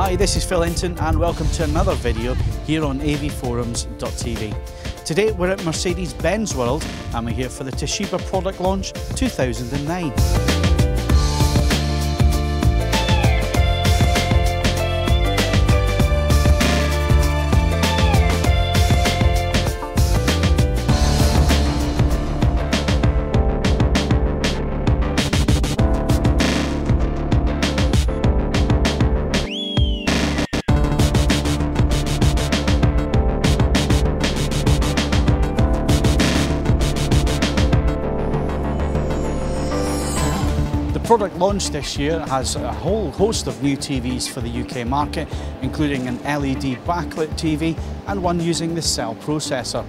Hi, this is Phil Hinton and welcome to another video here on avforums.tv. Today we're at Mercedes-Benz World and we're here for the Toshiba product launch 2009. The product launch this year has a whole host of new TVs for the UK market, including an LED backlit TV and one using the cell processor.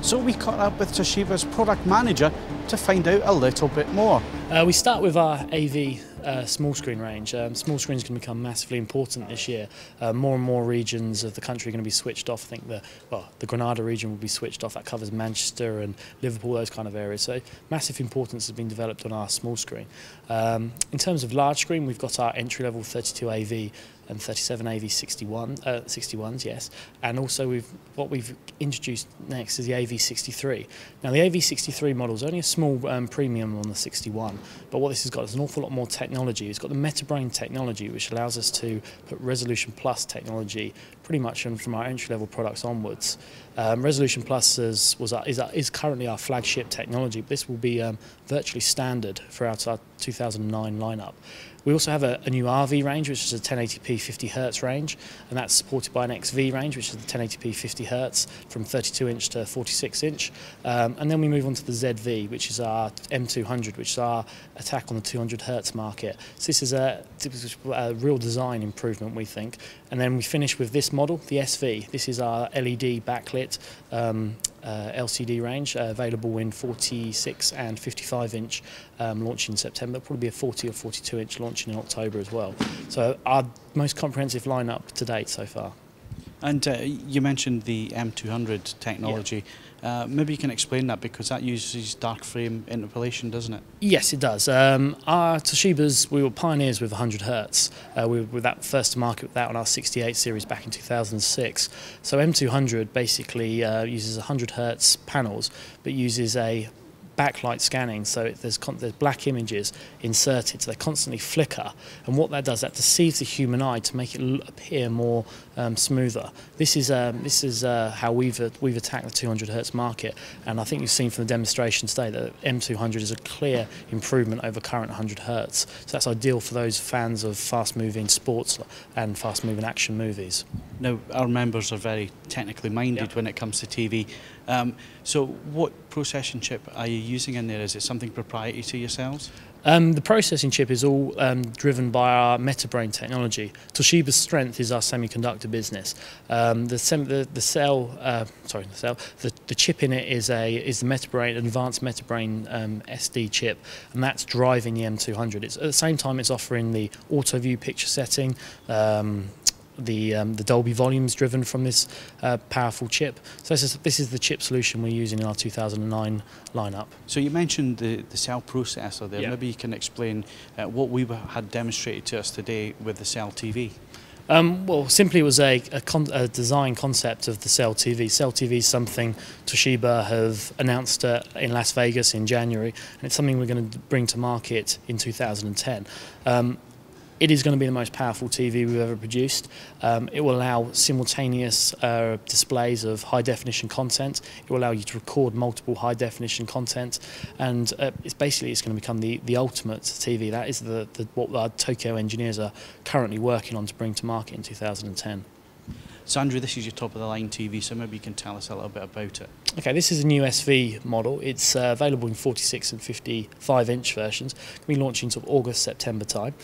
So we caught up with Toshiba's product manager to find out a little bit more. We start with our AV small screen range. Small screens can become massively important this year. More and more regions of the country are going to be switched off. I think the Granada region will be switched off. That covers Manchester and Liverpool, those kind of areas. So massive importance has been developed on our small screen. In terms of large screen, we've got our entry-level 32 AV and 37 AV 61s, yes. And also what we've introduced next is the AV 63. Now the AV 63 model is only a small premium on the 61, but what this has got is an awful lot more technology. It's got the MetaBrain technology, which allows us to put Resolution Plus technology pretty much from our entry-level products onwards. Resolution Plus is currently our flagship technology, but this will be virtually standard throughout our 2009 lineup. We also have a new RV range, which is a 1080p 50Hz range, and that's supported by an XV range, which is the 1080p 50Hz from 32-inch to 46-inch. And then we move on to the ZV, which is our M200, which is our attack on the 200Hz market. So this is a real design improvement, we think. And then we finish with this model, the SV. This is our LED backlit LCD range, available in 46 and 55-inch, launching in September. Probably be a 40 or 42-inch launching in October as well. So our most comprehensive lineup to date so far. And you mentioned the M200 technology. Yeah. Maybe you can explain that, because that uses dark frame interpolation, doesn't it? Yes, it does. Our Toshibas, we were pioneers with 100Hz. We were first to market with that on our 68 series back in 2006. So M200 basically uses 100Hz panels, but uses a backlight scanning, so there's black images inserted, so they constantly flicker, and what that does, that deceives the human eye to make it appear more smoother. This is how we've attacked the 200Hz market, and I think you've seen from the demonstration today that M200 is a clear improvement over current 100Hz. So that's ideal for those fans of fast-moving sports and fast-moving action movies. Now, our members are very technically minded when it comes to TV. So what processing chip are you using in there? Is it something proprietary to yourselves? The processing chip is all driven by our MetaBrain technology. Toshiba's strength is our semiconductor business. The chip in it is the MetaBrain, advanced MetaBrain SD chip, and that's driving the M200. At the same time, it's offering the auto view picture setting. The Dolby Volume is driven from this powerful chip. So this is the chip solution we're using in our 2009 lineup. So you mentioned the cell processor there. Yeah. Maybe you can explain what we had demonstrated to us today with the cell TV. Well, simply it was a design concept of the Cell TV. Cell TV is something Toshiba have announced in Las Vegas in January, and it's something we're going to bring to market in 2010. It is going to be the most powerful TV we've ever produced. It will allow simultaneous displays of high-definition content. It will allow you to record multiple high-definition content, and it's going to become the ultimate TV. That is what our Tokyo engineers are currently working on to bring to market in 2010. So Andrew, this is your top-of-the-line TV, so maybe you can tell us a little bit about it. Okay, this is a new SV model. It's available in 46 and 55-inch versions. It will be launching sort of August, September time.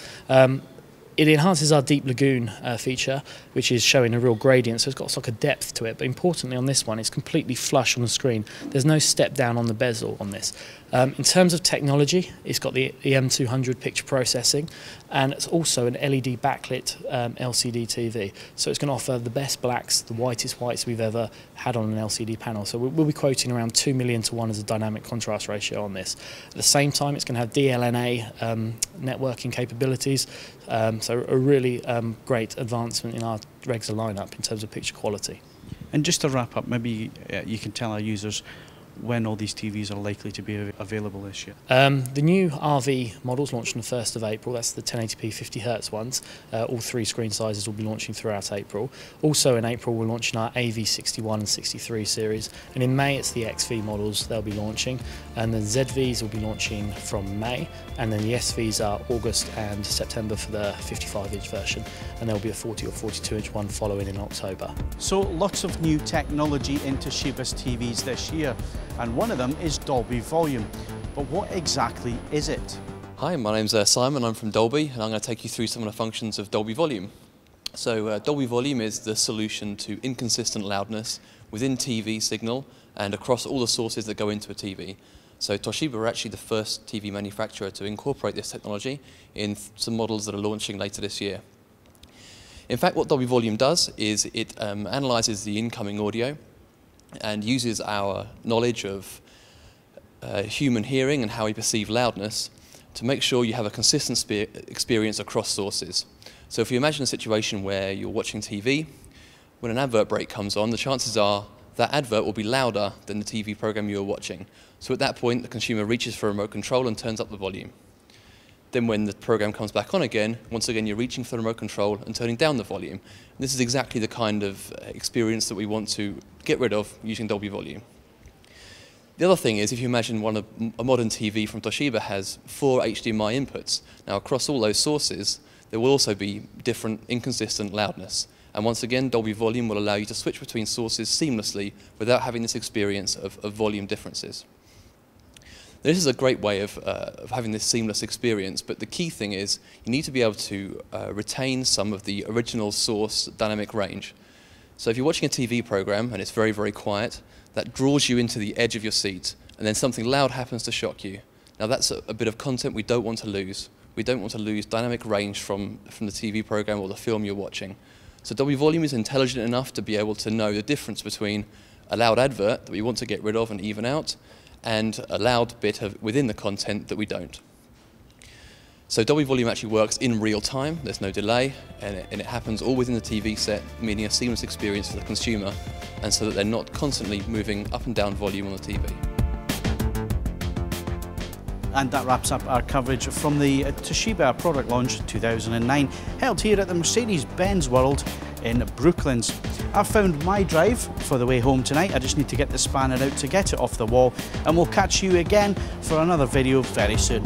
It enhances our Deep Lagoon feature, which is showing a real gradient, so it's got like a depth to it. But importantly on this one, it's completely flush on the screen. There's no step down on the bezel on this. In terms of technology, it's got the M200 picture processing, and it's also an LED backlit LCD TV. So it's going to offer the best blacks, the whitest whites we've ever had on an LCD panel. So we'll be quoting around 2 million to 1 as a dynamic contrast ratio on this. At the same time, it's going to have DLNA networking capabilities, So a really great advancement in our regular lineup in terms of picture quality. And just to wrap up, maybe you can tell our users when all these TVs are likely to be available this year. The new RV models launched on the 1st of April, that's the 1080p 50Hz ones. All 3 screen sizes will be launching throughout April. Also in April we're launching our AV61 and 63 series, and in May it's the XV models they'll be launching, and the ZVs will be launching from May, and then the SVs are August and September for the 55-inch version, and there'll be a 40 or 42-inch one following in October. So lots of new technology in Toshiba's TVs this year, and one of them is Dolby Volume. But what exactly is it? Hi, my name's Simon, I'm from Dolby, and I'm going to take you through some of the functions of Dolby Volume. So Dolby Volume is the solution to inconsistent loudness within TV signal and across all the sources that go into a TV. So Toshiba are actually the first TV manufacturer to incorporate this technology in some models that are launching later this year. In fact, what Dolby Volume does is it analyzes the incoming audio and uses our knowledge of human hearing and how we perceive loudness to make sure you have a consistent experience across sources. So if you imagine a situation where you're watching TV, when an advert break comes on, the chances are that advert will be louder than the TV program you're watching. So at that point, the consumer reaches for a remote control and turns up the volume. Then when the program comes back on again, once again you're reaching for the remote control and turning down the volume. And this is exactly the kind of experience that we want to get rid of using Dolby Volume. The other thing is, if you imagine a modern TV from Toshiba has 4 HDMI inputs. Now across all those sources, there will also be different inconsistent loudness. And once again, Dolby Volume will allow you to switch between sources seamlessly without having this experience of volume differences. This is a great way of having this seamless experience, but the key thing is you need to be able to retain some of the original source dynamic range. So if you're watching a TV program and it's very, very quiet, that draws you into the edge of your seat, and then something loud happens to shock you. Now that's a bit of content we don't want to lose. We don't want to lose dynamic range from the TV program or the film you're watching. So Dolby Volume is intelligent enough to be able to know the difference between a loud advert that we want to get rid of and even out, and a loud bit within the content that we don't. So Dolby Volume actually works in real time, there's no delay, and it happens all within the TV set, meaning a seamless experience for the consumer, and so that they're not constantly moving up and down volume on the TV. And that wraps up our coverage from the Toshiba product launch 2009, held here at the Mercedes-Benz World in Brooklands. I've found my drive for the way home tonight. I just need to get the spanner out to get it off the wall, and we'll catch you again for another video very soon.